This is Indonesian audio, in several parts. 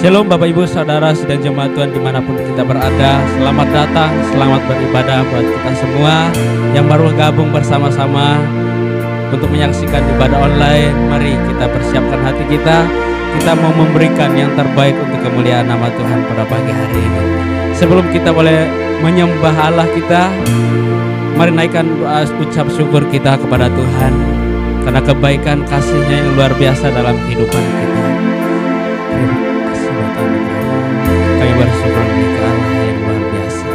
Shalom Bapak Ibu Saudara sidang jemaat Tuhan dimanapun kita berada. Selamat datang, selamat beribadah buat kita semua yang baru gabung bersama-sama untuk menyaksikan ibadah online. Mari kita persiapkan hati kita. Kita mau memberikan yang terbaik untuk kemuliaan nama Tuhan pada pagi hari ini. Sebelum kita boleh menyembah Allah kita, mari naikkan doa ucap syukur kita kepada Tuhan karena kebaikan kasih-Nya yang luar biasa dalam kehidupan kita. Kami bersyukur kepada Allah yang luar biasa.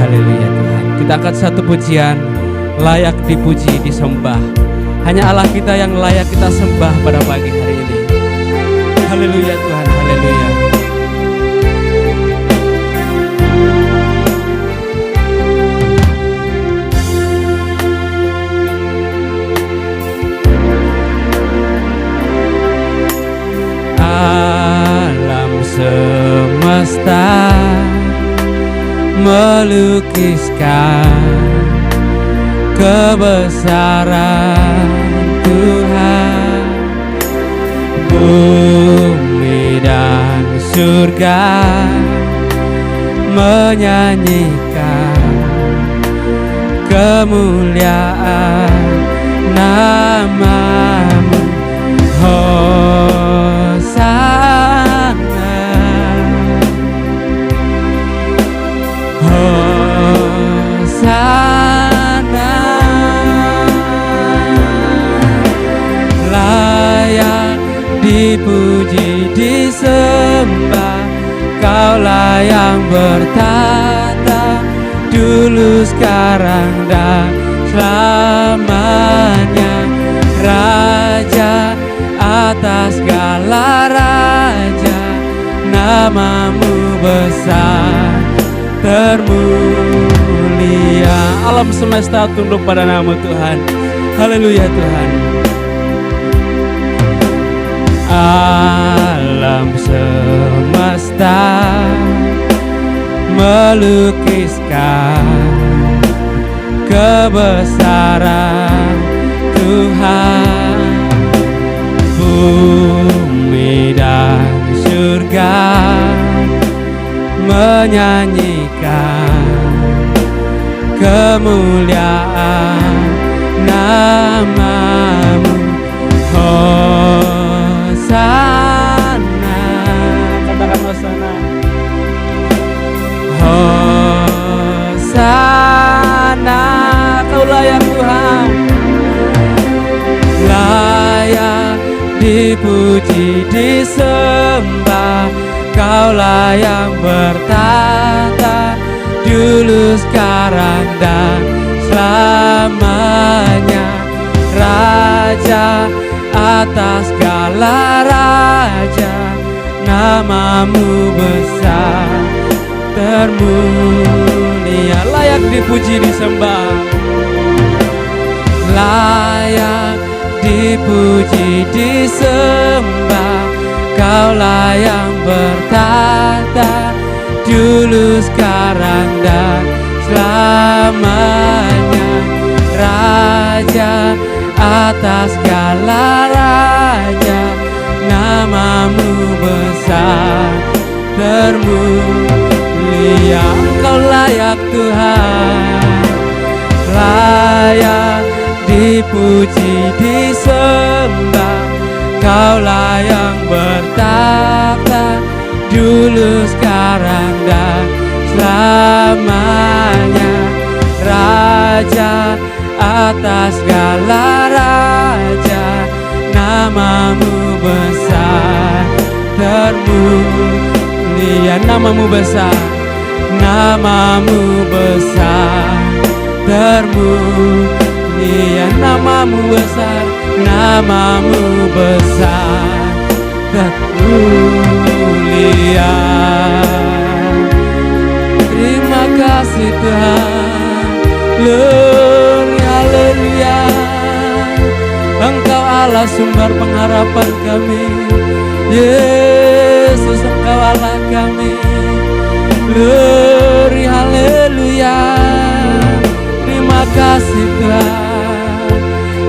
Haleluya Tuhan. Kita angkat satu pujian, layak dipuji, disembah. Hanya Allah kita yang layak kita sembah pada pagi hari ini. Haleluya Tuhan, haleluya. Semesta melukiskan kebesaran Tuhan. Bumi dan surga menyanyikan kemuliaan nama-Mu. Hosana, layak dipuji, disembah. Kaulah yang bertata dulu, sekarang dan selamanya. Raja atas segala raja, nama-Mu besar termulia. Alam semesta tunduk pada nama Tuhan. Haleluya Tuhan. Alam semesta melukiskan kebesaran Tuhan. Bumi dan surga menyanyikan kemuliaan nama-Mu. Hosana, katakan Hosana. Hosana, Kau layak Tuhan, layak dipuji, disembah. Kaulah yang bertata dulu, sekarang dan selamanya. Raja atas segala raja, nama-Mu besar termulia. Layak dipuji, disembah. Layak dipuji, disembah. Kaulah yang bertata dulu, sekarang dan selamanya. Raja atas segala raja, nama-Mu besar termulia. Engkau layak Tuhan, layak dipuji, disembah. Kaulah yang bertata dulu, sekarang dan selamanya. Raja atas segala raja, nama-Mu besar termulia. Nama-Mu besar, nama-Mu besar termulia. Nama-Mu besar, nama-Mu besar termulia. Terima kasih Tuhan. Haleluya, haleluya. Engkau Allah sumber pengharapan kami. Yesus, Engkau Allah kami. Haleluya, haleluya. Terima kasih Tuhan.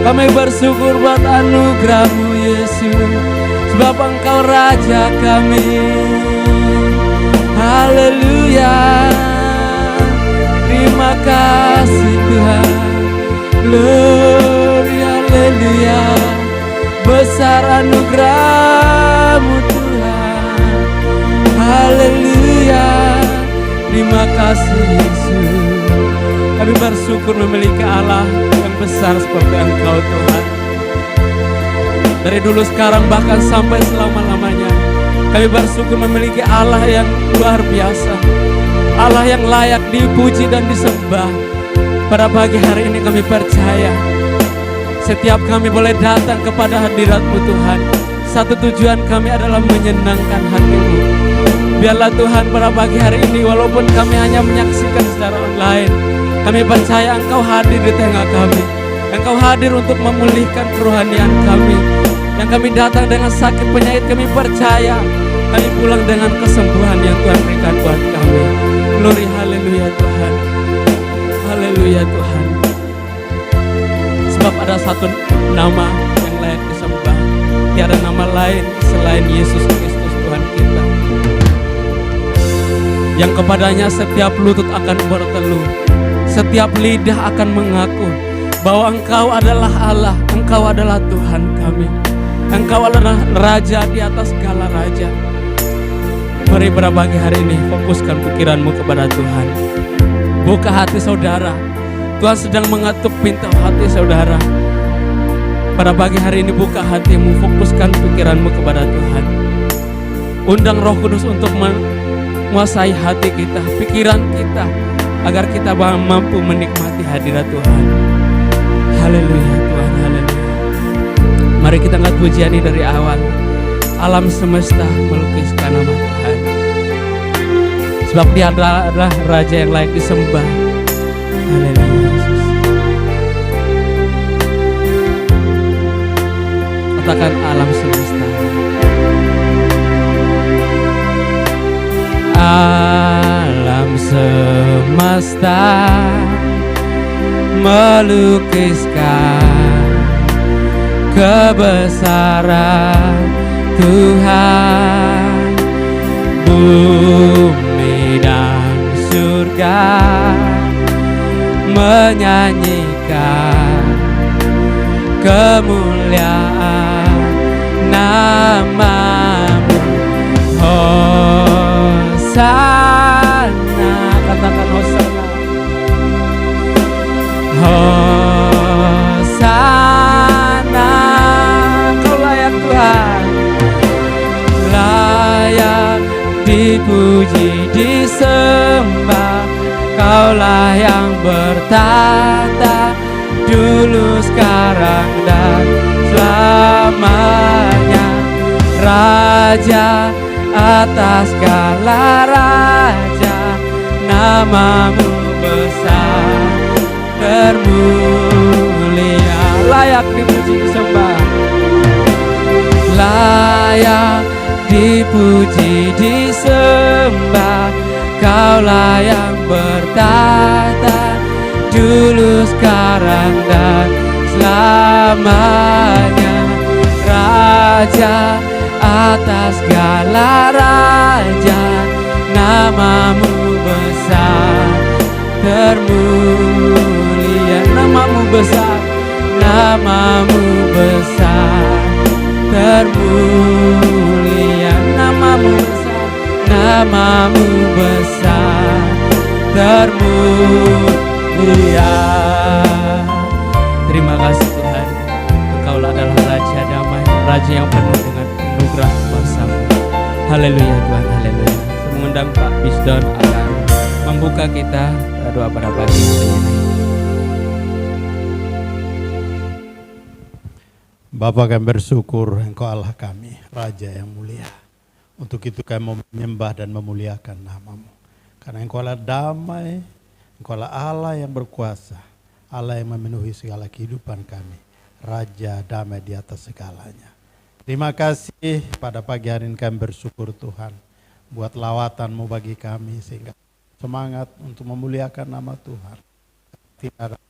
Kami bersyukur buat anugerah-Mu Yesus. sebab Engkau Raja kami. Haleluya, terima kasih Tuhan. Glory, haleluya, besar anugerah-Mu Tuhan. Haleluya, terima kasih Yesus. Kami bersyukur memiliki Allah yang besar seperti Engkau Tuhan. Dari dulu sekarang bahkan sampai selama-lamanya, kami bersyukur memiliki Allah yang luar biasa, Allah yang layak dipuji dan disembah. Pada pagi hari ini kami percaya setiap kami boleh datang kepada hadirat-Mu Tuhan, satu tujuan kami adalah menyenangkan hati-Mu. Biarlah Tuhan pada pagi hari ini, walaupun kami hanya menyaksikan secara online, kami percaya Engkau hadir di tengah kami. Engkau hadir untuk memulihkan kerohanian kami. Yang kami datang dengan sakit penyakit, kami percaya kami pulang dengan kesembuhan yang Tuhan berikan buat kami. Glory, haleluya Tuhan. Haleluya Tuhan. Sebab ada satu nama yang layak disembah. Tiada nama lain selain Yesus Kristus Tuhan kita, yang kepadanya setiap lutut akan berteluh, setiap lidah akan mengaku bahwa Engkau adalah Allah, Engkau adalah Tuhan kami, Engkau adalah Raja di atas segala raja. Mari pada pagi hari ini fokuskan pikiranmu kepada Tuhan. Buka hati saudara, Tuhan sedang mengetuk pintu hati saudara. Pada pagi hari ini buka hatimu, fokuskan pikiranmu kepada Tuhan. Undang Roh Kudus untuk menguasai hati kita, pikiran kita, agar kita mampu menikmati hadirat Tuhan. Haleluya Tuhan, haleluya. Mari kita angkat pujian ini dari awal. Alam semesta melukiskan nama Tuhan, sebab Dia adalah Raja yang layak disembah. Haleluya Yesus. Katakan alam semesta. Alam semesta melukiskan kebesaran Tuhan. Bumi dan surga menyanyikan kemuliaan nama-Mu. Hosana, katakan Hosana. Hosana, Kau layak Tuhan, layak dipuji disembah. Kaulah yang bertata dulu, sekarang dan selamanya. Raja atas segala raja, nama-Mu besar termulia. Layak dipuji disembah, layak dipuji disembah. Kaulah yang bertata dulu, sekarang dan selamanya. Raja atas segala raja, nama-Mu besar termulia. Nama-Mu besar, nama-Mu besar termulia. Nama-Mu besar, nama-Mu besar termulia. Terima kasih Tuhan, Engkaulah adalah Raja damai, Raja yang penuh dengan anugerah kuasa-Mu. Haleluya Tuhan, haleluya. Saya mengundang Pak Bisdon akan membuka kita doa pada pagi hari ini. Bapa, kami bersyukur Engkau Allah kami, Raja yang mulia. Untuk itu kami mau menyembah dan memuliakan nama-Mu. Karena Engkau Allah damai, Engkau Allah Allah yang berkuasa, Allah yang memenuhi segala kehidupan kami, Raja damai di atas segalanya. Terima kasih pada pagi hari ini kami bersyukur Tuhan, buat lawatan-Mu bagi kami sehingga semangat untuk memuliakan nama Tuhan. Tidak ada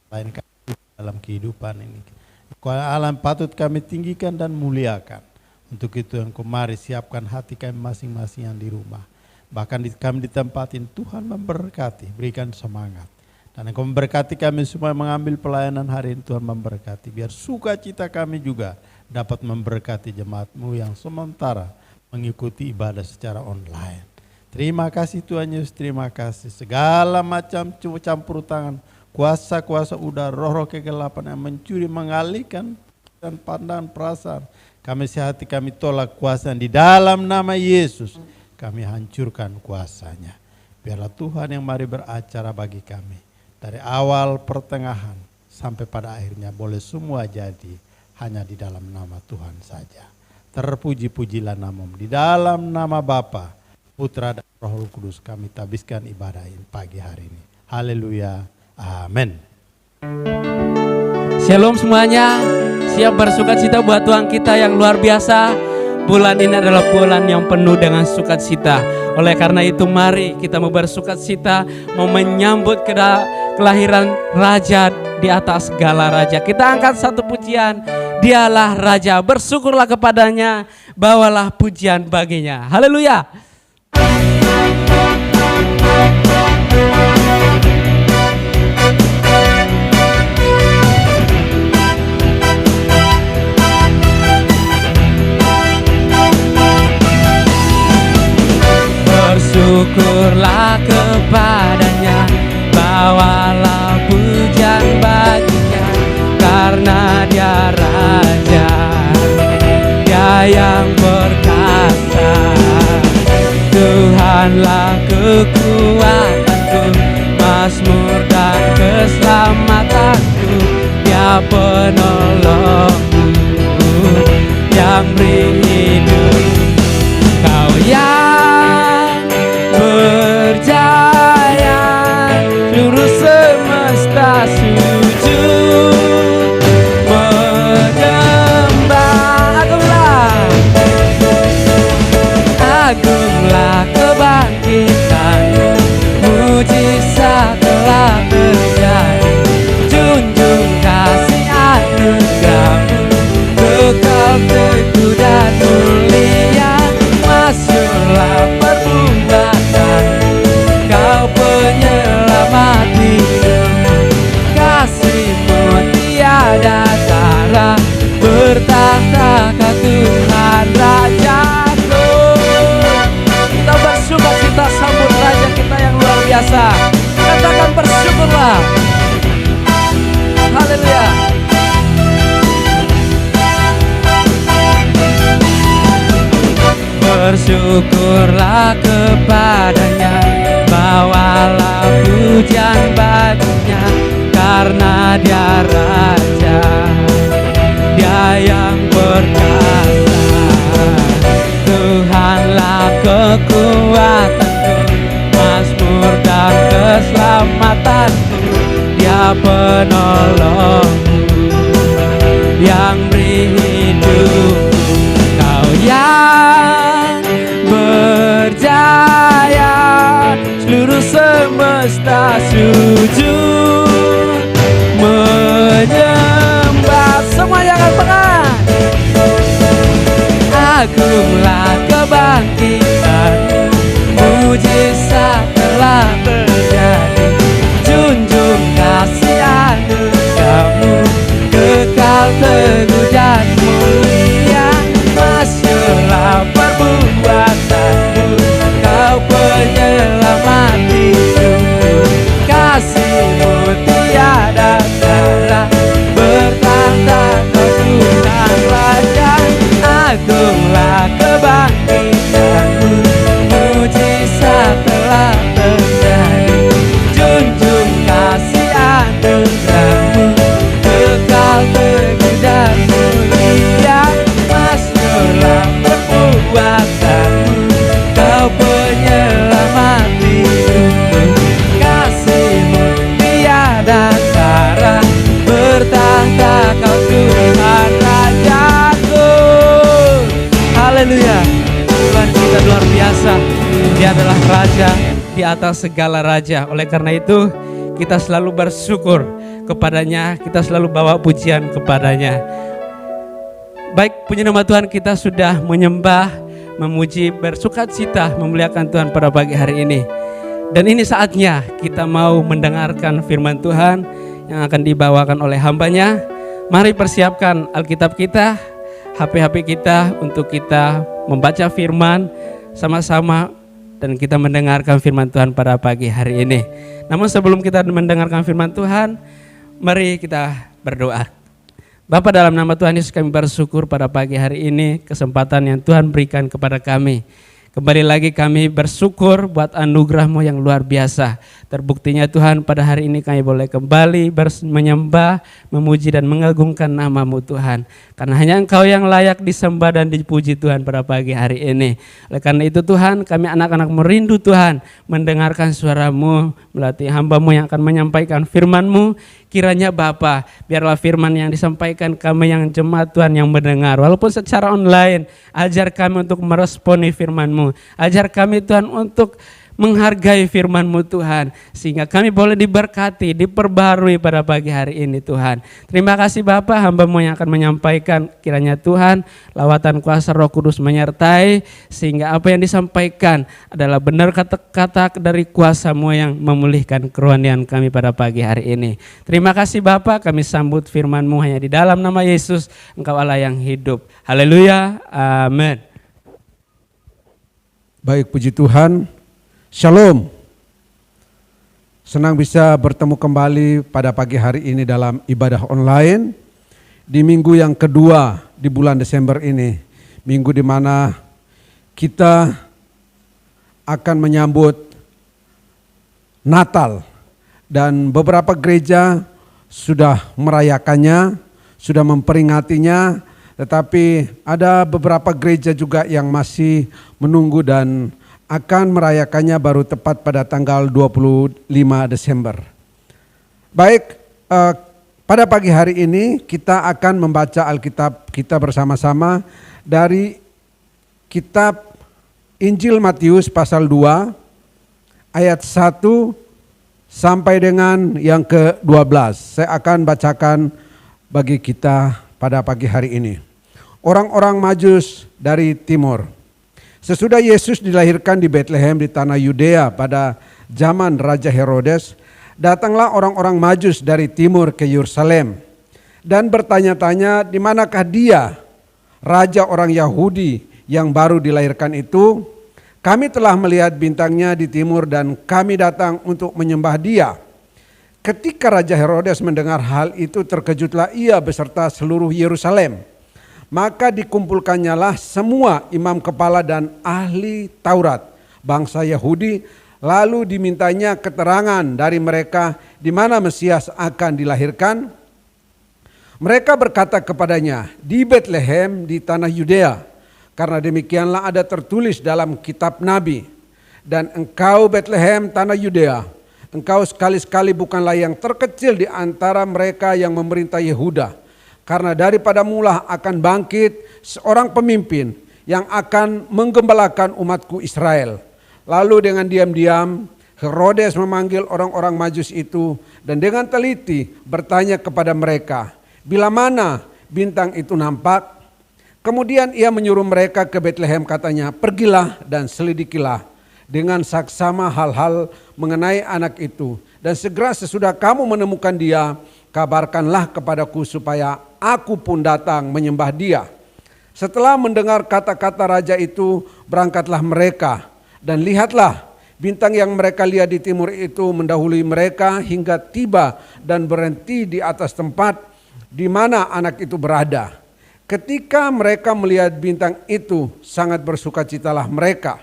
lain kami dalam kehidupan ini. Engkau Allah patut kami tinggikan dan muliakan. Untuk itu Engkau mari siapkan hati kami masing-masing yang di rumah. Bahkan kami ditempatin, Tuhan memberkati, berikan semangat. Dan Engkau memberkati kami semua mengambil pelayanan hari ini, Tuhan memberkati. Biar sukacita kami juga dapat memberkati jemaat-Mu yang sementara mengikuti ibadah secara online. Terima kasih Tuhan Yesus, terima kasih. Segala macam campur tangan, kuasa-kuasa udara, roh-roh kegelapan yang mencuri, mengalihkan dan pandangan perasaan. Kami sehati kami tolak kuasa di dalam nama Yesus. Kami hancurkan kuasanya. Biarlah Tuhan yang mari beracara bagi kami. Dari awal pertengahan sampai pada akhirnya boleh semua jadi hanya di dalam nama Tuhan saja. Terpuji-pujilah nama-Mu. Di dalam nama Bapa, Putra dan Roh Kudus kami tabiskan ibadah ini pagi hari ini. Haleluya. Amin. Shalom semuanya. Siap bersukacita buat Tuhan kita yang luar biasa. Bulan ini adalah bulan yang penuh dengan sukacita. Oleh karena itu mari kita mau bersukacita, mau menyambut kelahiran Raja di atas segala raja. Kita angkat satu pujian. Dialah Raja, bersyukurlah kepadanya, bawalah pujian baginya. Haleluya. Bersyukurlah kepadanya, bawalah pujian baginya, karena dia Raja, dia yang perkasa. Tuhanlah kekuatanku, mazmur dan keselamatanku, dia penolongku yang beri hidup. Kau yang berjaya, seluruh semesta sujud menyembah. Agunglah kebangkitanmu, mujizat telah terjadi. Junjung kasih anugerahmu, kekal teguh dan mulia. Masyurlah perbuatanmu, kau penyelamat hidupku. Kasih-Mu tiada tara, bertahta kau Tuhan Rajaku. Kita bersukacita sambut Raja kita yang luar biasa. Katakan bersyukurlah. Haleluya. Bersyukurlah kepadanya, bawalah pujian baginya, karena dia Raja, dia yang perkasa. Tuhanlah kekuatanku, mazmur dan keselamatanku, dia penolongku yang beri hidup. Kau yang berjaya, seluruh semesta sujud menyembah. Semua yang tangan. Agunglah kebangkitanmu, mujizat telah terjadi. Junjung kasih anugerahmu, kekal teguh dan mulia. Masyurlah perbuatanmu, kau penyelamat hidupku. Kasih-Mu tiada tara, bertahta kau Tuhan Raja. Agunglah kebangkitanmu, mujizat telah terjadi. Junjung kasih anugerahmu, kekal teguh dan mulia. Masyurlah perbuatanmu, kau penyelamat hidupku. Kasih-Mu tiada tara, bertahta kau Tuhan Rajaku. Haleluya. Tuhan kita luar biasa. Dia adalah Raja di atas segala raja. Oleh karena itu kita selalu bersyukur kepadanya, kita selalu bawa pujian kepadanya. Baik, puji nama Tuhan, kita sudah menyembah, memuji, bersukacita, memuliakan Tuhan pada pagi hari ini. Dan ini saatnya kita mau mendengarkan firman Tuhan yang akan dibawakan oleh hambanya. Mari persiapkan Alkitab kita, HP-HP kita untuk kita membaca firman sama-sama dan kita mendengarkan firman Tuhan pada pagi hari ini. Namun sebelum kita mendengarkan firman Tuhan, mari kita berdoa. Bapa, dalam nama Tuhan Yesus kami bersyukur pada pagi hari ini kesempatan yang Tuhan berikan kepada kami. Kembali lagi kami bersyukur buat anugerah-Mu yang luar biasa. Terbuktinya Tuhan pada hari ini kami boleh kembali menyembah, memuji dan mengagungkan nama-Mu Tuhan. Karena hanya Engkau yang layak disembah dan dipuji Tuhan pada pagi hari ini. Oleh karena itu Tuhan, kami anak-anak merindu Tuhan mendengarkan suara-Mu melalui hamba-Mu yang akan menyampaikan firman-Mu. Kiranya Bapa, biarlah firman yang disampaikan kami yang jemaat Tuhan yang mendengar, walaupun secara online, ajar kami untuk meresponi firman-Mu. Ajar kami Tuhan untuk menghargai firman-Mu Tuhan, sehingga kami boleh diberkati, diperbarui pada pagi hari ini Tuhan. Terima kasih Bapa, hamba-Mu yang akan menyampaikan, kiranya Tuhan lawatan kuasa Roh Kudus menyertai, sehingga apa yang disampaikan adalah benar kata-kata dari kuasa-Mu yang memulihkan kerohanian kami pada pagi hari ini. Terima kasih Bapa, kami sambut firman-Mu hanya di dalam nama Yesus, Engkau Allah yang hidup. Haleluya, amin. Baik, puji Tuhan. Shalom. Senang bisa bertemu kembali pada pagi hari ini dalam ibadah online di minggu yang kedua di bulan Desember ini. Minggu di mana kita akan menyambut Natal dan beberapa gereja sudah merayakannya, sudah memperingatinya, tetapi ada beberapa gereja juga yang masih menunggu dan akan merayakannya baru tepat pada tanggal 25 Desember. Baik, pada pagi hari ini kita akan membaca Alkitab kita bersama-sama dari kitab Injil Matius pasal 2 ayat 1 sampai dengan yang ke-12. Saya akan bacakan bagi kita pada pagi hari ini. Orang-orang Majus dari timur. Sesudah Yesus dilahirkan di Betlehem di tanah Yudea pada zaman Raja Herodes, datanglah orang-orang Majus dari timur ke Yerusalem dan bertanya-tanya, di manakah dia, raja orang Yahudi yang baru dilahirkan itu? Kami telah melihat bintangnya di timur dan kami datang untuk menyembah dia. Ketika Raja Herodes mendengar hal itu, terkejutlah ia beserta seluruh Yerusalem. Maka dikumpulkannyalah semua imam kepala dan ahli Taurat bangsa Yahudi, lalu dimintanya keterangan dari mereka di mana Mesias akan dilahirkan. Mereka berkata kepadanya, di Betlehem di tanah Yudea, karena demikianlah ada tertulis dalam kitab Nabi. Dan engkau Betlehem tanah Yudea, engkau sekali-sekali bukanlah yang terkecil di antara mereka yang memerintah Yehuda. Karena daripada mula akan bangkit seorang pemimpin yang akan menggembalakan umatku Israel. Lalu dengan diam-diam Herodes memanggil orang-orang Majus itu dan dengan teliti bertanya kepada mereka, bila mana bintang itu nampak? Kemudian ia menyuruh mereka ke Betlehem, katanya, pergilah dan selidikilah dengan saksama hal-hal mengenai anak itu. Dan segera sesudah kamu menemukan dia, kabarkanlah kepadaku supaya aku pun datang menyembah dia. Setelah mendengar kata-kata raja itu, berangkatlah mereka. Dan lihatlah, bintang yang mereka lihat di timur itu mendahului mereka hingga tiba dan berhenti di atas tempat di mana anak itu berada. Ketika mereka melihat bintang itu, sangat bersukacitalah mereka.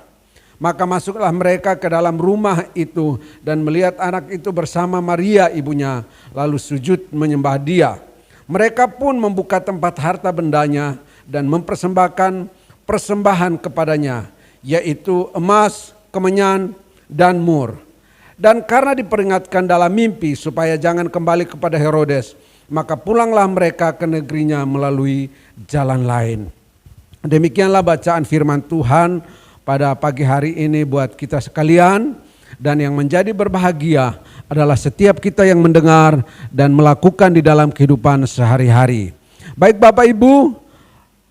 Maka masuklah mereka ke dalam rumah itu dan melihat anak itu bersama Maria ibunya, lalu sujud menyembah dia. Mereka pun membuka tempat harta bendanya dan mempersembahkan persembahan kepadanya, yaitu emas, kemenyan, dan mur. Dan karena diperingatkan dalam mimpi supaya jangan kembali kepada Herodes, maka pulanglah mereka ke negerinya melalui jalan lain. Demikianlah bacaan firman Tuhan pada pagi hari ini buat kita sekalian, dan yang menjadi berbahagia adalah setiap kita yang mendengar dan melakukan di dalam kehidupan sehari-hari. Baik Bapak Ibu,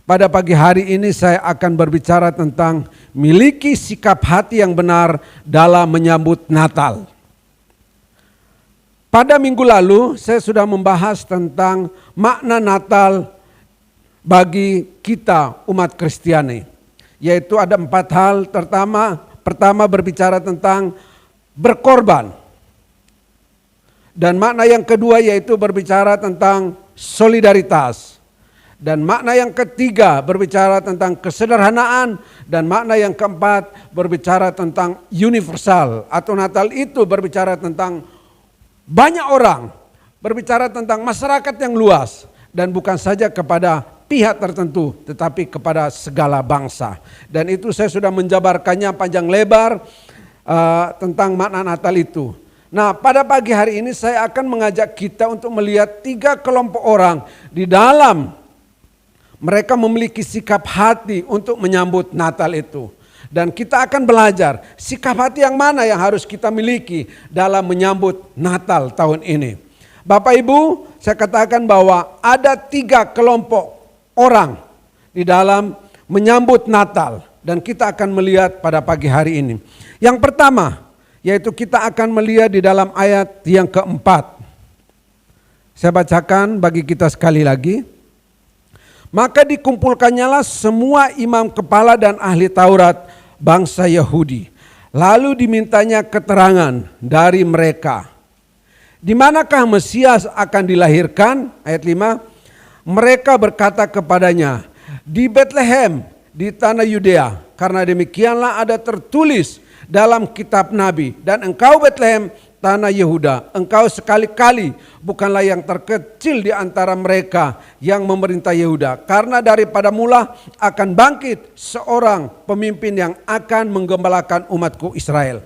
pada pagi hari ini saya akan berbicara tentang miliki sikap hati yang benar dalam menyambut Natal. Pada minggu lalu saya sudah membahas tentang makna Natal bagi kita umat Kristiani. Yaitu ada 4 hal. Pertama berbicara tentang berkorban. Dan makna yang kedua yaitu berbicara tentang solidaritas. Dan makna yang ketiga berbicara tentang kesederhanaan. Dan makna yang keempat berbicara tentang universal. Atau Natal itu berbicara tentang banyak orang. Berbicara tentang masyarakat yang luas. Dan bukan saja kepada pihak tertentu, tetapi kepada segala bangsa. Dan itu saya sudah menjabarkannya panjang lebar tentang makna Natal itu. Nah, pada pagi hari ini saya akan mengajak kita untuk melihat 3 kelompok orang di dalam mereka memiliki sikap hati untuk menyambut Natal itu. Dan kita akan belajar sikap hati yang mana yang harus kita miliki dalam menyambut Natal tahun ini. Bapak Ibu, saya katakan bahwa ada 3 kelompok orang di dalam menyambut Natal. Dan kita akan melihat pada pagi hari ini. Yang pertama, yaitu kita akan melihat di dalam ayat yang keempat. Saya bacakan bagi kita sekali lagi. Maka dikumpulkannyalah semua imam kepala dan ahli Taurat bangsa Yahudi. Lalu dimintanya keterangan dari mereka. Di manakah Mesias akan dilahirkan? Ayat 5. Mereka berkata kepadanya, di Betlehem, di tanah Yudea. Karena demikianlah ada tertulis dalam kitab Nabi. Dan engkau Betlehem, tanah Yehuda, engkau sekali-kali bukanlah yang terkecil di antara mereka yang memerintah Yehuda. Karena daripada mula akan bangkit seorang pemimpin yang akan menggembalakan umatku Israel.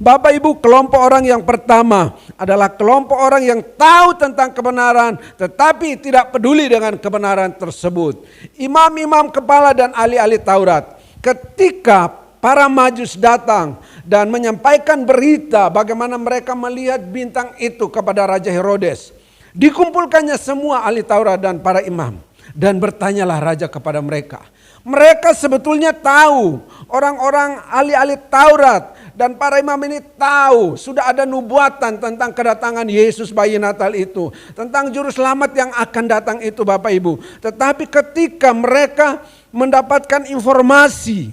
Bapak Ibu, kelompok orang yang pertama adalah kelompok orang yang tahu tentang kebenaran tetapi tidak peduli dengan kebenaran tersebut. Imam-imam kepala dan ahli-ahli Taurat, ketika para Majus datang dan menyampaikan berita bagaimana mereka melihat bintang itu kepada Raja Herodes. Dikumpulkannya semua ahli Taurat dan para imam. Dan bertanyalah raja kepada mereka. Mereka sebetulnya tahu, orang-orang ahli-ahli Taurat dan para imam ini tahu sudah ada nubuatan tentang kedatangan Yesus bayi Natal itu. Tentang juru selamat yang akan datang itu Bapak Ibu. Tetapi ketika mereka mendapatkan informasi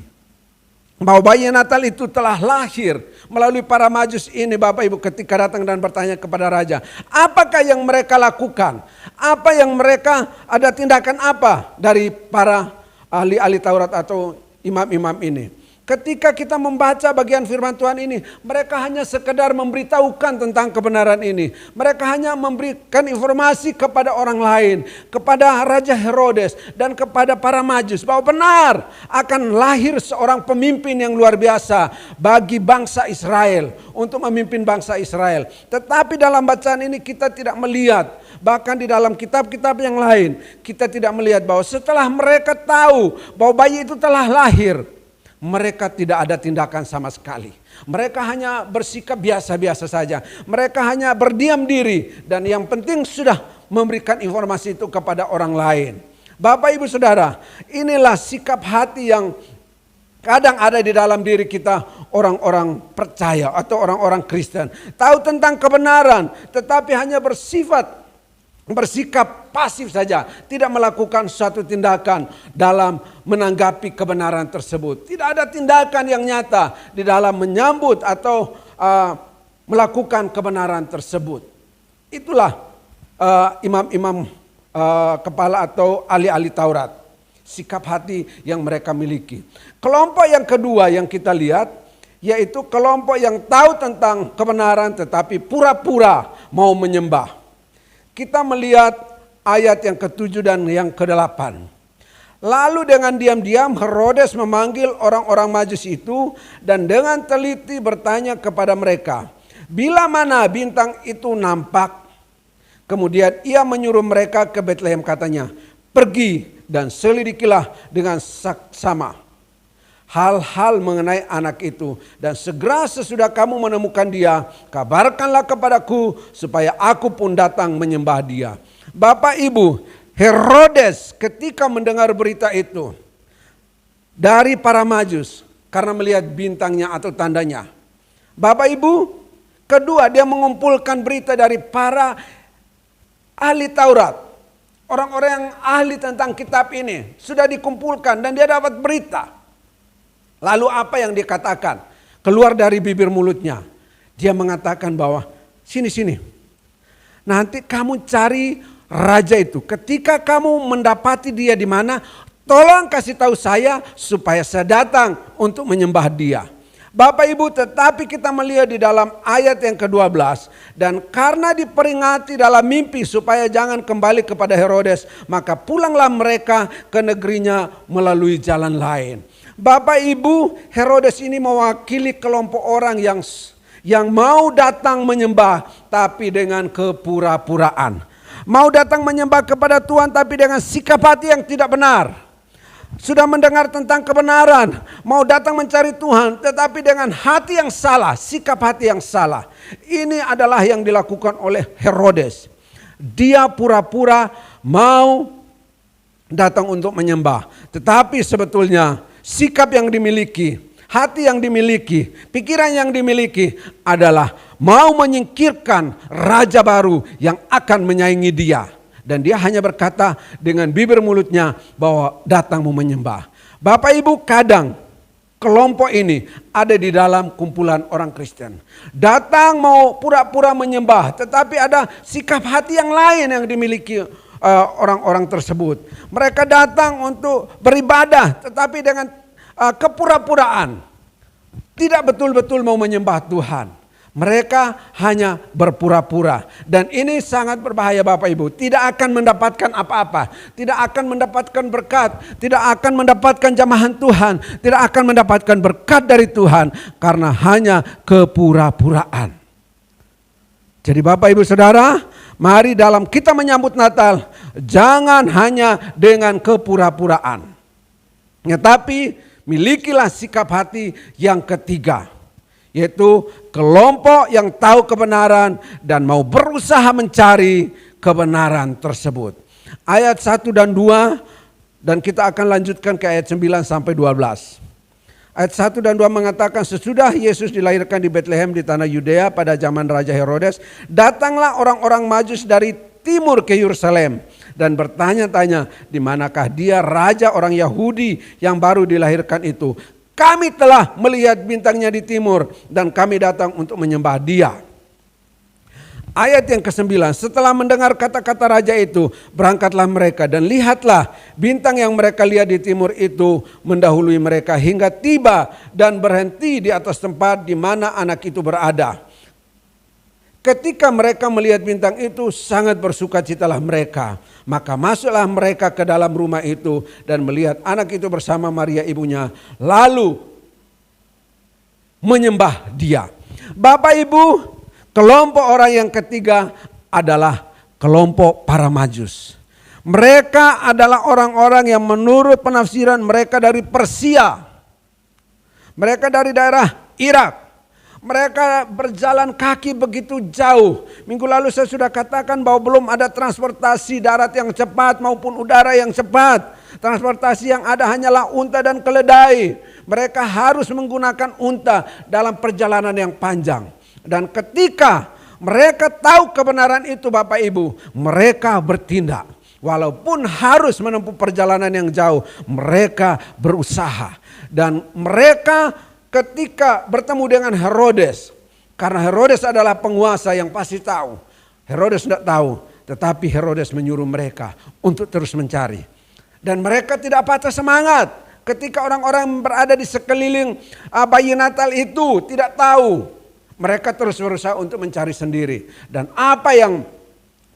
bahwa bayi Natal itu telah lahir melalui para Majus ini Bapak Ibu, ketika datang dan bertanya kepada raja, apakah yang mereka lakukan? Apa yang mereka, ada tindakan apa dari para ahli-ahli Taurat atau imam-imam ini? Ketika kita membaca bagian firman Tuhan ini, mereka hanya sekedar memberitahukan tentang kebenaran ini. Mereka hanya memberikan informasi kepada orang lain, kepada Raja Herodes dan kepada para Majus bahwa benar akan lahir seorang pemimpin yang luar biasa bagi bangsa Israel, untuk memimpin bangsa Israel. Tetapi dalam bacaan ini kita tidak melihat, bahkan di dalam kitab-kitab yang lain kita tidak melihat bahwa setelah mereka tahu bahwa bayi itu telah lahir, mereka tidak ada tindakan sama sekali. Mereka hanya bersikap biasa-biasa saja. Mereka hanya berdiam diri. Dan yang penting sudah memberikan informasi itu kepada orang lain. Bapak Ibu Saudara, inilah sikap hati yang kadang ada di dalam diri kita, orang-orang percaya atau orang-orang Kristen. Tahu tentang kebenaran tetapi hanya bersikap pasif saja, tidak melakukan suatu tindakan dalam menanggapi kebenaran tersebut. Tidak ada tindakan yang nyata di dalam menyambut atau melakukan kebenaran tersebut. Itulah imam-imam kepala atau ahli-ahli Taurat. Sikap hati yang mereka miliki. Kelompok yang kedua yang kita lihat, yaitu kelompok yang tahu tentang kebenaran tetapi pura-pura mau menyembah. Kita melihat ayat yang ke-7 dan yang ke-8. Lalu dengan diam-diam Herodes memanggil orang-orang Majus itu dan dengan teliti bertanya kepada mereka, bila mana bintang itu nampak? Kemudian ia menyuruh mereka ke Betlehem, katanya, pergi dan selidikilah dengan saksama hal-hal mengenai anak itu, dan segera sesudah kamu menemukan dia, kabarkanlah kepadaku supaya aku pun datang menyembah dia. Bapak Ibu, Herodes ketika mendengar berita itu dari para Majus karena melihat bintangnya atau tandanya. Bapak Ibu, kedua dia mengumpulkan berita dari para ahli Taurat. Orang-orang yang ahli tentang kitab ini sudah dikumpulkan dan dia dapat berita. Lalu apa yang dia katakan? Keluar dari bibir mulutnya. Dia mengatakan bahwa sini. Nanti kamu cari raja itu. Ketika kamu mendapati dia di mana, tolong kasih tahu saya supaya saya datang untuk menyembah dia. Bapak Ibu, tetapi kita melihat di dalam ayat yang ke-12. Dan karena diperingati dalam mimpi supaya jangan kembali kepada Herodes, maka pulanglah mereka ke negerinya melalui jalan lain. Bapak Ibu, Herodes ini mewakili kelompok orang yang mau datang menyembah tapi dengan kepura-puraan. Mau datang menyembah kepada Tuhan tapi dengan sikap hati yang tidak benar. Sudah mendengar tentang kebenaran, mau datang mencari Tuhan tetapi dengan hati yang salah, sikap hati yang salah. Ini adalah yang dilakukan oleh Herodes. Dia pura-pura mau datang untuk menyembah, tetapi sebetulnya sikap yang dimiliki, hati yang dimiliki, pikiran yang dimiliki adalah mau menyingkirkan raja baru yang akan menyaingi dia. Dan dia hanya berkata dengan bibir mulutnya bahwa datang mau menyembah. Bapak Ibu, kadang kelompok ini ada di dalam kumpulan orang Kristen. Datang mau pura-pura menyembah, tetapi ada sikap hati yang lain yang dimiliki orang-orang tersebut. Mereka datang untuk beribadah, tetapi dengan kepura-puraan. Tidak betul-betul mau menyembah Tuhan. Mereka hanya berpura-pura. Dan ini sangat berbahaya Bapak Ibu. Tidak akan mendapatkan apa-apa. Tidak akan mendapatkan berkat. Tidak akan mendapatkan jamahan Tuhan. Tidak akan mendapatkan berkat dari Tuhan. Karena hanya kepura-puraan. Jadi Bapak Ibu Saudara, mari dalam kita menyambut Natal, jangan hanya dengan kepura-puraan. Tetapi milikilah sikap hati yang ketiga. Yaitu kelompok yang tahu kebenaran dan mau berusaha mencari kebenaran tersebut. Ayat 1 dan 2 dan kita akan lanjutkan ke ayat 9 sampai 12. Ayat 1 dan 2 mengatakan sesudah Yesus dilahirkan di Betlehem di tanah Yudea pada zaman Raja Herodes, datanglah orang-orang Majus dari timur ke Yerusalem dan bertanya-tanya di manakah dia raja orang Yahudi yang baru dilahirkan itu. Kami telah melihat bintangnya di timur dan kami datang untuk menyembah dia. Ayat yang ke-9, setelah mendengar kata-kata raja itu, berangkatlah mereka dan lihatlah bintang yang mereka lihat di timur itu mendahului mereka hingga tiba dan berhenti di atas tempat di mana anak itu berada. Ketika mereka melihat bintang itu sangat bersukacitalah mereka. Maka masuklah mereka ke dalam rumah itu dan melihat anak itu bersama Maria ibunya. Lalu menyembah dia. Bapak Ibu, kelompok orang yang ketiga adalah kelompok para Majus. Mereka adalah orang-orang yang menurut penafsiran mereka dari Persia. Mereka dari daerah Irak. Mereka berjalan kaki begitu jauh. Minggu lalu saya sudah katakan bahwa belum ada transportasi darat yang cepat maupun udara yang cepat. Transportasi yang ada hanyalah unta dan keledai. Mereka harus menggunakan unta dalam perjalanan yang panjang. Dan ketika mereka tahu kebenaran itu Bapak Ibu, mereka bertindak. Walaupun harus menempuh perjalanan yang jauh, mereka berusaha. Dan mereka ketika bertemu dengan Herodes, karena Herodes adalah penguasa yang pasti tahu. Herodes tidak tahu, tetapi Herodes menyuruh mereka untuk terus mencari. Dan mereka tidak patah semangat ketika orang-orang berada di sekeliling bayi Natal itu tidak tahu. Mereka terus berusaha untuk mencari sendiri. Dan apa yang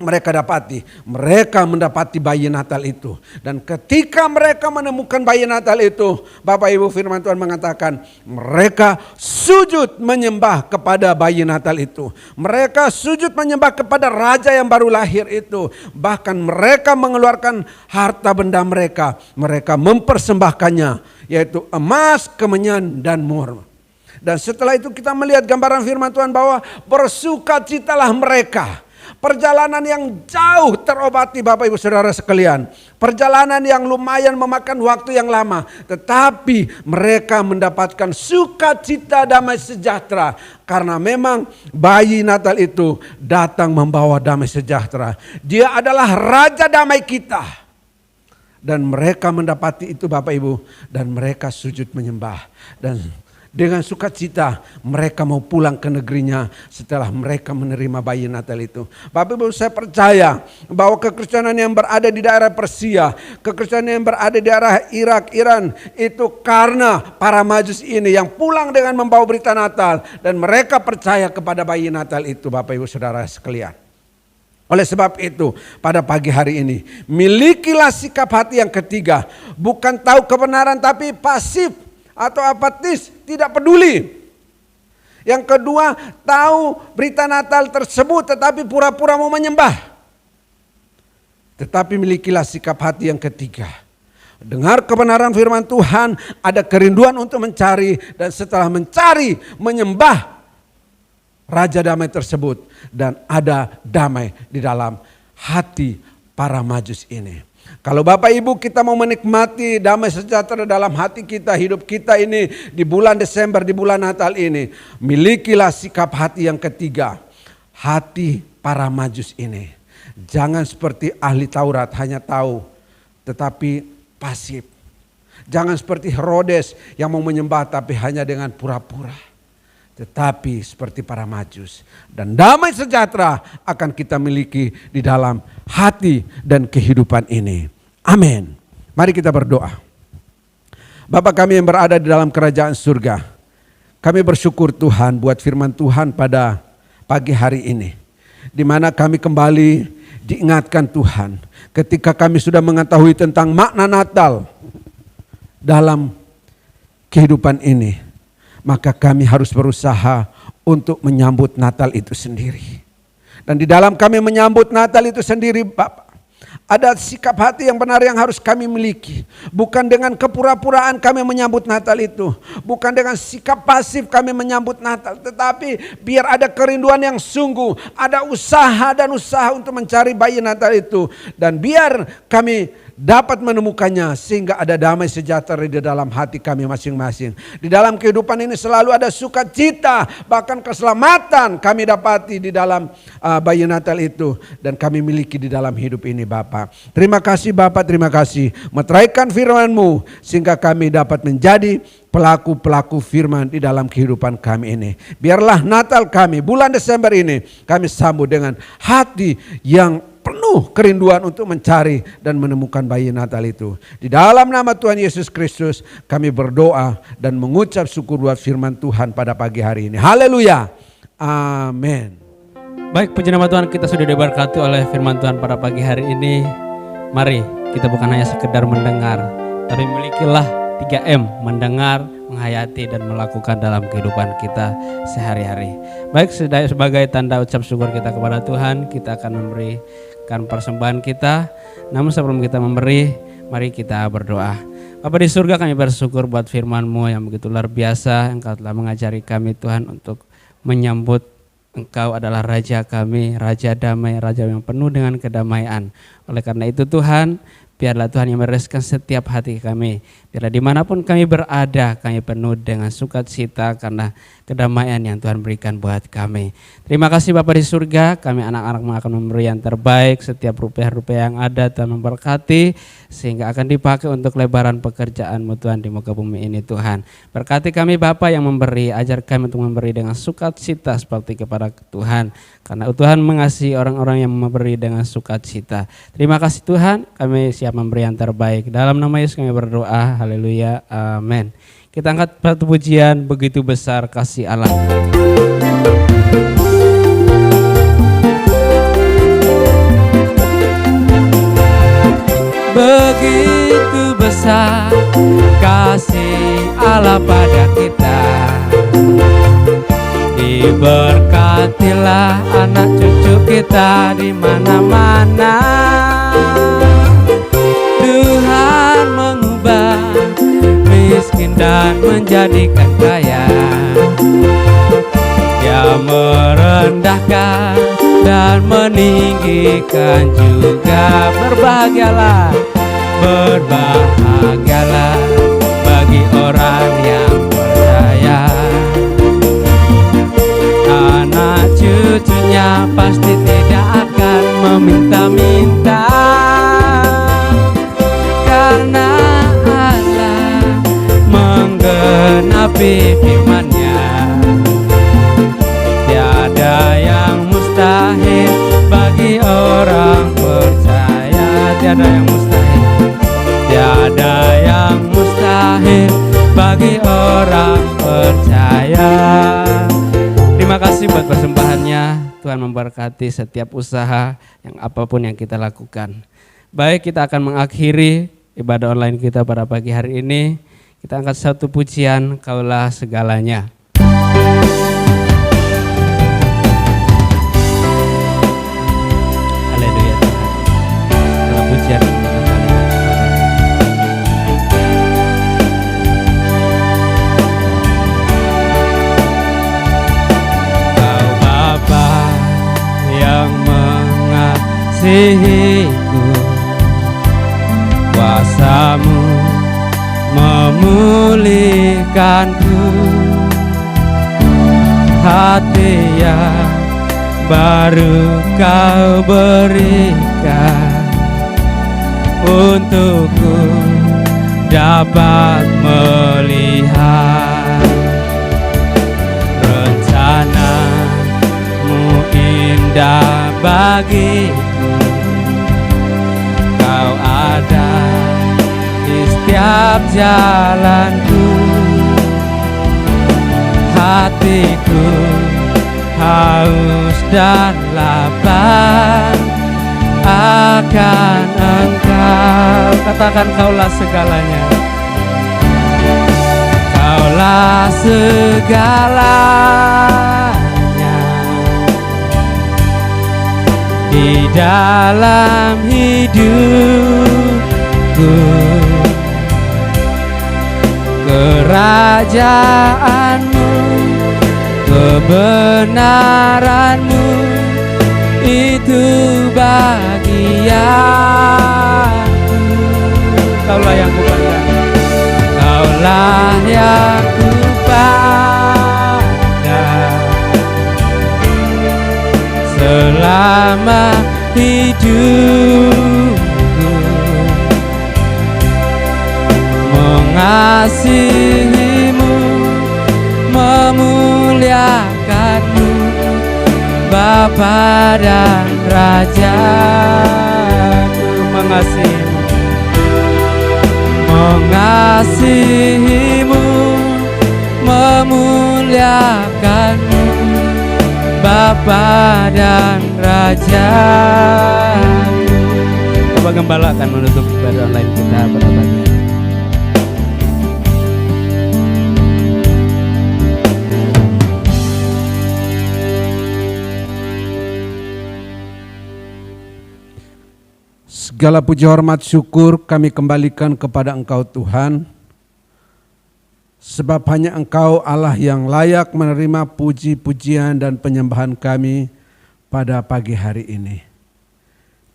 mereka dapati? Mereka mendapati bayi Natal itu. Dan ketika mereka menemukan bayi Natal itu, Bapak Ibu firman Tuhan mengatakan, mereka sujud menyembah kepada bayi Natal itu. Mereka sujud menyembah kepada raja yang baru lahir itu. Bahkan mereka mengeluarkan harta benda mereka. Mereka mempersembahkannya, yaitu emas, kemenyan, dan mur. Dan setelah itu kita melihat gambaran firman Tuhan bahwa bersukacitalah mereka. Perjalanan yang jauh terobati Bapak Ibu Saudara sekalian. Perjalanan yang lumayan memakan waktu yang lama. Tetapi mereka mendapatkan sukacita damai sejahtera. Karena memang bayi Natal itu datang membawa damai sejahtera. Dia adalah Raja damai kita. Dan mereka mendapati itu Bapak Ibu. Dan mereka sujud menyembah. Dan dengan sukacita mereka mau pulang ke negerinya setelah mereka menerima bayi Natal itu. Bapak Ibu, saya percaya bahwa kekristenan yang berada di daerah Persia, kekristenan yang berada di daerah Irak, Iran, itu karena para Majus ini yang pulang dengan membawa berita Natal. Dan mereka percaya kepada bayi Natal itu Bapak Ibu Saudara sekalian. Oleh sebab itu pada pagi hari ini milikilah sikap hati yang ketiga. Bukan tahu kebenaran tapi pasif atau apatis, tidak peduli. Yang kedua, tahu berita Natal tersebut tetapi pura-pura mau menyembah. Tetapi milikilah sikap hati yang ketiga. Dengar kebenaran firman Tuhan, ada kerinduan untuk mencari, dan setelah mencari, menyembah Raja damai tersebut. Dan ada damai di dalam hati para Majus ini. Kalau Bapak Ibu kita mau menikmati damai sejahtera dalam hati kita, hidup kita ini di bulan Desember, di bulan Natal ini, milikilah sikap hati yang ketiga, hati para Majus ini. Jangan seperti ahli Taurat hanya tahu tetapi pasif. Jangan seperti Herodes yang mau menyembah tapi hanya dengan pura-pura. Tetapi seperti para Majus. Dan damai sejahtera akan kita miliki di dalam hati dan kehidupan ini. Amin. Mari kita berdoa. Bapa kami yang berada di dalam kerajaan surga. Kami bersyukur Tuhan buat firman Tuhan pada pagi hari ini. Di mana kami kembali diingatkan Tuhan. Ketika kami sudah mengetahui tentang makna Natal dalam kehidupan ini. Maka kami harus berusaha untuk menyambut Natal itu sendiri. Dan di dalam kami menyambut Natal itu sendiri Bapak, ada sikap hati yang benar yang harus kami miliki. Bukan dengan kepura-puraan kami menyambut Natal itu. Bukan dengan sikap pasif kami menyambut Natal. Tetapi biar ada kerinduan yang sungguh. Ada usaha dan usaha untuk mencari bayi Natal itu. Dan biar kami dapat menemukannya sehingga ada damai sejahtera di dalam hati kami masing-masing. Di dalam kehidupan ini selalu ada sukacita, bahkan keselamatan kami dapati di dalam bayi Natal itu. Dan kami miliki di dalam hidup ini Bapak. Terima kasih Bapak, terima kasih. Meteraikan firman-Mu sehingga kami dapat menjadi pelaku-pelaku firman di dalam kehidupan kami ini. Biarlah Natal kami, bulan Desember ini, kami sambut dengan hati yang penuh kerinduan untuk mencari dan menemukan bayi Natal itu. Di dalam nama Tuhan Yesus Kristus kami berdoa dan mengucap syukur buat firman Tuhan pada pagi hari ini. Haleluya. Amin. Baik, puji nama Tuhan, kita sudah diberkati oleh firman Tuhan pada pagi hari ini. Mari kita bukan hanya sekedar mendengar, tapi milikilah 3M, mendengar, menghayati dan melakukan dalam kehidupan kita sehari-hari. Baik, sebagai tanda ucap syukur kita kepada Tuhan, kita akan memberikan persembahan kita. Namun sebelum kita memberi, mari kita berdoa. Bapa di surga, kami bersyukur buat firman-Mu yang begitu luar biasa. Engkau telah mengajari kami Tuhan untuk menyambut Engkau adalah Raja kami, Raja damai, Raja yang penuh dengan kedamaian. Oleh karena itu Tuhan, biarlah Tuhan yang mereskan setiap hati kami. Biarlah dimanapun kami berada, kami penuh dengan sukacita karena kedamaian yang Tuhan berikan buat kami. Terima kasih Bapa di surga, kami anak-anak akan memberi yang terbaik. Setiap rupiah-rupiah yang ada Tuhan memberkati, sehingga akan dipakai untuk lebaran pekerjaan-Mu Tuhan di muka bumi ini Tuhan. Berkati kami Bapa yang memberi, ajar kami untuk memberi dengan sukacita seperti kepada Tuhan. Karena Tuhan mengasihi orang-orang yang memberi dengan sukacita. Terima kasih Tuhan, kami siap memberi yang terbaik. Dalam nama Yesus kami berdoa, haleluya, amin. Kita angkat satu pujian, begitu besar kasih Allah. Begitu besar kasih Allah pada kita. Diberkatilah anak cucu kita di mana-mana. Tuhan mengubah miskin dan menjadikan kaya. Dia merendahkan dan meninggikan juga. Berbahagialah, berbahagialah bagi orang yang percaya. Anak cucunya pasti tidak akan meminta-minta, karena Allah menggenapi firman-Nya. Tiada yang mustahil bagi orang percaya. Tiada yang mustahil, tiada yang mustahil bagi orang percaya. Terima kasih buat persembahannya. Tuhan memberkati setiap usaha yang apapun yang kita lakukan. Baik, kita akan mengakhiri ibadah online kita pada pagi hari ini. Kita angkat satu pujian, Kaulah Segalanya. Haleluya Tuhan. Segala pujian kita kembalikan kepada-Mu. Kau Bapa yang mengasihiku, kuasa-Mu memulihkanku, hati yang baru Kau berikan untukku dapat melihat rencana-Mu indah bagiku. Kau ada di setiap jalanku, hatiku haus dan lapar akan Engkau. Katakan, Kaulah segalanya. Kaulah segalanya di dalam hidupku. Kerajaan-Mu, kebenaran-Mu, itu bagianku. Kaulah yang kupandang, Kaulah yang kupandang selama hidupku. Mengasihi-Mu, memuliakan-Mu, Bapa dan Raja-Ku. Mengasihi-Mu, mengasihi-Mu, memuliakan-Mu, Bapa dan Raja-Ku. Bapak Gembala akan menutup ibadah online kita pada pagi ini. Segala puji hormat syukur kami kembalikan kepada Engkau Tuhan, sebab hanya Engkau Allah yang layak menerima puji-pujian dan penyembahan kami pada pagi hari ini.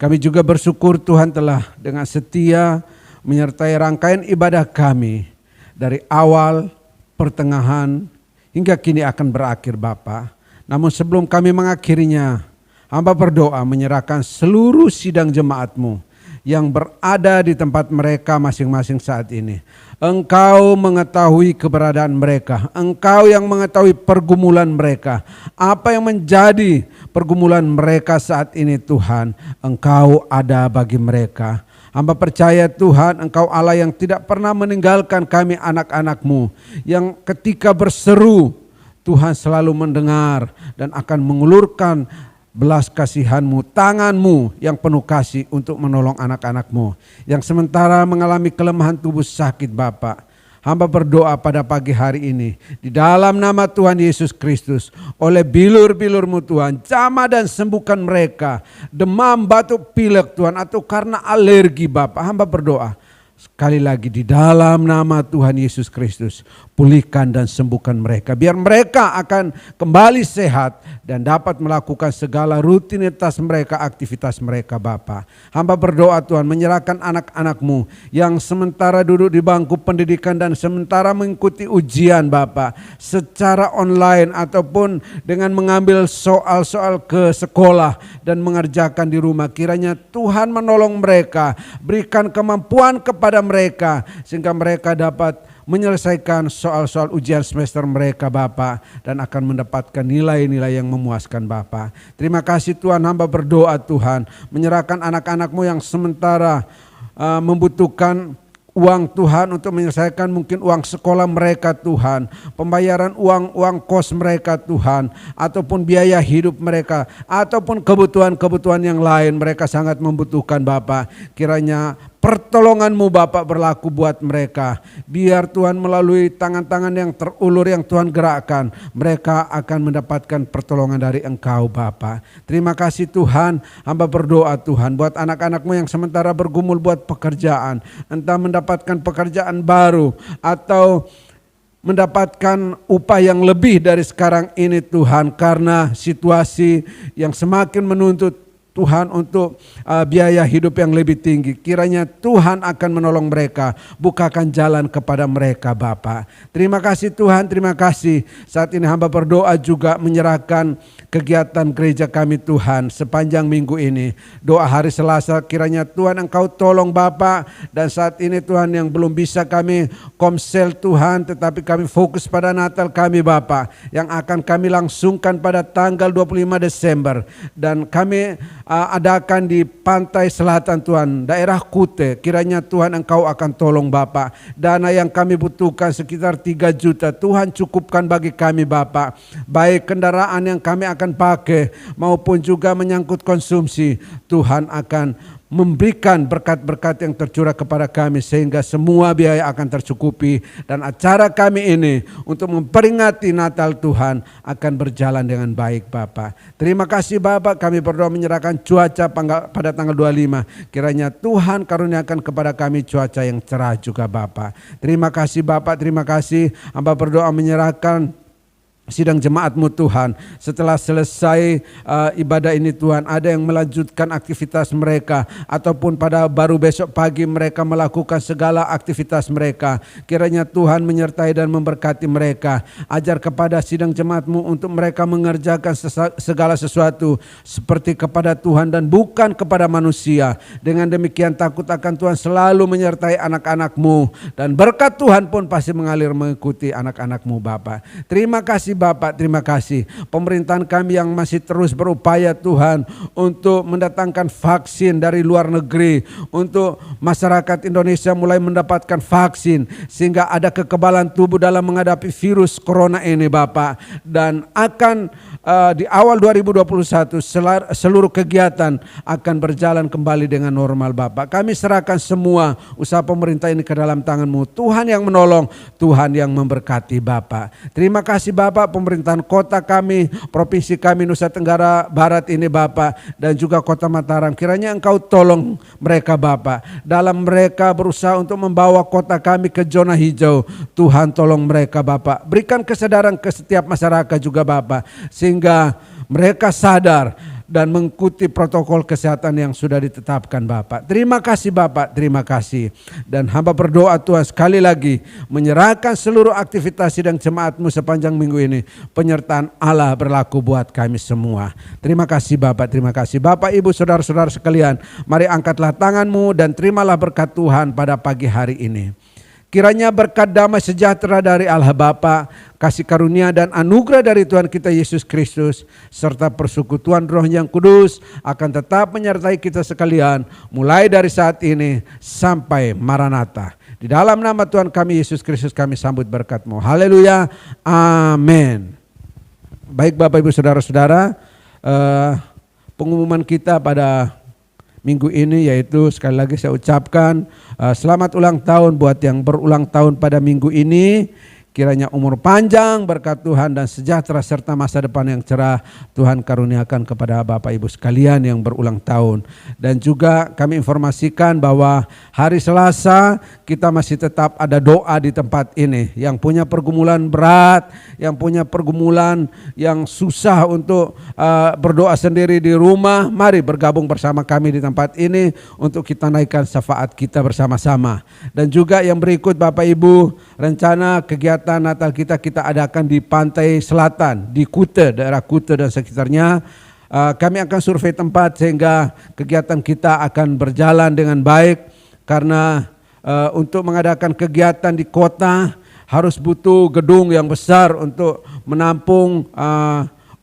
Kami juga bersyukur Tuhan telah dengan setia menyertai rangkaian ibadah kami dari awal, pertengahan, hingga kini akan berakhir Bapa. Namun sebelum kami mengakhirinya, hamba berdoa menyerahkan seluruh sidang jemaat-Mu yang berada di tempat mereka masing-masing saat ini. Engkau mengetahui keberadaan mereka, Engkau yang mengetahui pergumulan mereka. Apa yang menjadi pergumulan mereka saat ini Tuhan, Engkau ada bagi mereka. Hamba percaya Tuhan, Engkau Allah yang tidak pernah meninggalkan kami anak-anak-Mu, yang ketika berseru Tuhan selalu mendengar dan akan mengulurkan belas kasihan-Mu, tangan-Mu yang penuh kasih untuk menolong anak-anak-Mu yang sementara mengalami kelemahan tubuh sakit Bapa. Hamba berdoa pada pagi hari ini di dalam nama Tuhan Yesus Kristus, oleh bilur-bilur-Mu Tuhan, jamah dan sembuhkan mereka demam, batuk, pilek Tuhan, atau karena alergi Bapa. Hamba berdoa Sekali lagi di dalam nama Tuhan Yesus Kristus, pulihkan dan sembuhkan mereka. Biar mereka akan kembali sehat dan dapat melakukan segala rutinitas mereka, aktivitas mereka Bapa. Hamba berdoa Tuhan, menyerahkan anak-anak-Mu yang sementara duduk di bangku pendidikan dan sementara mengikuti ujian Bapa, secara online ataupun dengan mengambil soal-soal ke sekolah dan mengerjakan di rumah. Kiranya Tuhan menolong mereka, berikan kemampuan kepada mereka sehingga mereka dapat menyelesaikan soal-soal ujian semester mereka Bapa, dan akan mendapatkan nilai-nilai yang memuaskan Bapa. Terima kasih Tuhan, hamba berdoa Tuhan, menyerahkan anak-anak-Mu yang sementara membutuhkan uang Tuhan untuk menyelesaikan mungkin uang sekolah mereka Tuhan, pembayaran uang kos mereka Tuhan, ataupun biaya hidup mereka, ataupun kebutuhan-kebutuhan yang lain mereka sangat membutuhkan Bapa. Kiranya pertolongan-Mu Bapak berlaku buat mereka. Biar Tuhan melalui tangan-tangan yang terulur yang Tuhan gerakkan, mereka akan mendapatkan pertolongan dari Engkau Bapa. Terima kasih Tuhan, hamba berdoa Tuhan buat anak-anak-Mu yang sementara bergumul buat pekerjaan, entah mendapatkan pekerjaan baru atau mendapatkan upah yang lebih dari sekarang ini Tuhan, karena situasi yang semakin menuntut Tuhan untuk biaya hidup yang lebih tinggi. Kiranya Tuhan akan menolong mereka, bukakan jalan kepada mereka Bapa. Terima kasih Tuhan, terima kasih. Saat ini hamba berdoa juga menyerahkan kegiatan gereja kami Tuhan sepanjang minggu ini. Doa hari Selasa, kiranya Tuhan Engkau tolong Bapa, dan saat ini Tuhan yang belum bisa kami komsel Tuhan, tetapi kami fokus pada Natal kami Bapa, yang akan kami langsungkan pada tanggal 25 Desember. Dan kami adakan di pantai selatan Tuhan, daerah Kute. Kiranya Tuhan Engkau akan tolong Bapa. Dana yang kami butuhkan sekitar 3 juta, Tuhan cukupkan bagi kami Bapa. Baik kendaraan yang kami akan pakai maupun juga menyangkut konsumsi, Tuhan akan memberikan berkat-berkat yang tercurah kepada kami sehingga semua biaya akan tercukupi, dan acara kami ini untuk memperingati Natal Tuhan akan berjalan dengan baik Bapa. Terima kasih Bapak, kami berdoa menyerahkan cuaca pada tanggal 25. Kiranya Tuhan karuniakan kepada kami cuaca yang cerah juga Bapak. Terima kasih Bapak, terima kasih. Hamba berdoa menyerahkan sidang jemaat-Mu Tuhan. Setelah selesai ibadah ini Tuhan, ada yang melanjutkan aktivitas mereka, ataupun pada baru besok pagi mereka melakukan segala aktivitas mereka. Kiranya Tuhan menyertai dan memberkati mereka. Ajar kepada sidang jemaat-Mu untuk mereka mengerjakan segala sesuatu seperti kepada Tuhan dan bukan kepada manusia. Dengan demikian takut akan Tuhan selalu menyertai anak-anak-Mu, dan berkat Tuhan pun pasti mengalir mengikuti anak-anak-Mu Bapa. Terima kasih Bapak, terima kasih. Pemerintahan kami yang masih terus berupaya Tuhan untuk mendatangkan vaksin dari luar negeri, untuk masyarakat Indonesia mulai mendapatkan vaksin sehingga ada kekebalan tubuh dalam menghadapi virus corona ini Bapak. Dan akan di awal 2021 seluruh kegiatan akan berjalan kembali dengan normal Bapak. Kami serahkan semua usaha pemerintah ini ke dalam tangan-Mu. Tuhan yang menolong, Tuhan yang memberkati Bapak. Terima kasih Bapak, pemerintahan kota kami, provinsi kami Nusa Tenggara Barat ini Bapak, dan juga kota Mataram. Kiranya Engkau tolong mereka Bapak. Dalam mereka berusaha untuk membawa kota kami ke zona hijau, Tuhan tolong mereka Bapak. Berikan kesadaran ke setiap masyarakat juga Bapak, sehingga mereka sadar dan mengikuti protokol kesehatan yang sudah ditetapkan Bapak. Terima kasih Bapak, terima kasih. Dan hamba berdoa Tuhan sekali lagi menyerahkan seluruh aktivitas sidang jemaat-Mu sepanjang minggu ini. Penyertaan Allah berlaku buat kami semua. Terima kasih Bapak, terima kasih. Bapak, Ibu, Saudara-saudara sekalian, mari angkatlah tangan-Mu dan terimalah berkat Tuhan pada pagi hari ini. Kiranya berkat damai sejahtera dari Allah Bapa, kasih karunia dan anugerah dari Tuhan kita Yesus Kristus, serta persekutuan Roh yang Kudus akan tetap menyertai kita sekalian, mulai dari saat ini sampai Maranatha. Di dalam nama Tuhan kami Yesus Kristus kami sambut berkat-Mu. Haleluya, amin. Baik Bapak Ibu Saudara-saudara, pengumuman kita pada minggu ini yaitu sekali lagi saya ucapkan selamat ulang tahun buat yang berulang tahun pada minggu ini. Kiranya umur panjang, berkat Tuhan dan sejahtera serta masa depan yang cerah Tuhan karuniakan kepada Bapak Ibu sekalian yang berulang tahun. Dan juga kami informasikan bahwa hari Selasa kita masih tetap ada doa di tempat ini. Yang punya pergumulan berat, yang punya pergumulan yang susah untuk berdoa sendiri di rumah, mari bergabung bersama kami di tempat ini untuk kita naikkan syafaat kita bersama-sama. Dan juga yang berikut Bapak Ibu, rencana kegiatan Natal kita adakan di pantai selatan, di Kuta, daerah Kuta dan sekitarnya. Kami akan survei tempat sehingga kegiatan kita akan berjalan dengan baik, karena untuk mengadakan kegiatan di kota harus butuh gedung yang besar untuk menampung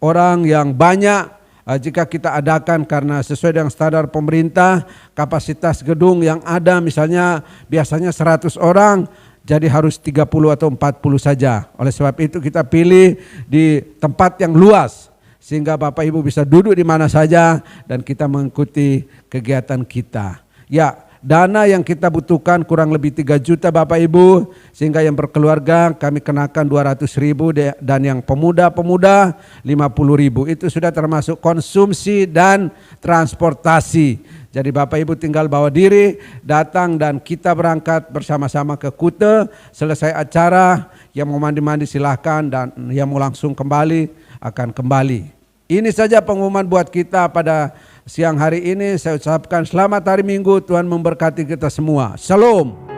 orang yang banyak. Jika kita adakan, karena sesuai dengan standar pemerintah, kapasitas gedung yang ada misalnya biasanya 100 orang, jadi harus 30 atau 40 saja. Oleh sebab itu kita pilih di tempat yang luas sehingga Bapak Ibu bisa duduk di mana saja dan kita mengikuti kegiatan kita. Ya, dana yang kita butuhkan kurang lebih 3 juta Bapak Ibu, sehingga yang berkeluarga kami kenakan 200.000 dan yang pemuda-pemuda 50.000. Itu sudah termasuk konsumsi dan transportasi. Jadi Bapak Ibu tinggal bawa diri, datang dan kita berangkat bersama-sama ke Kuta. Selesai acara, yang mau mandi-mandi silahkan, dan yang mau langsung kembali akan kembali. Ini saja pengumuman buat kita pada siang hari ini. Saya ucapkan selamat hari Minggu, Tuhan memberkati kita semua. Shalom.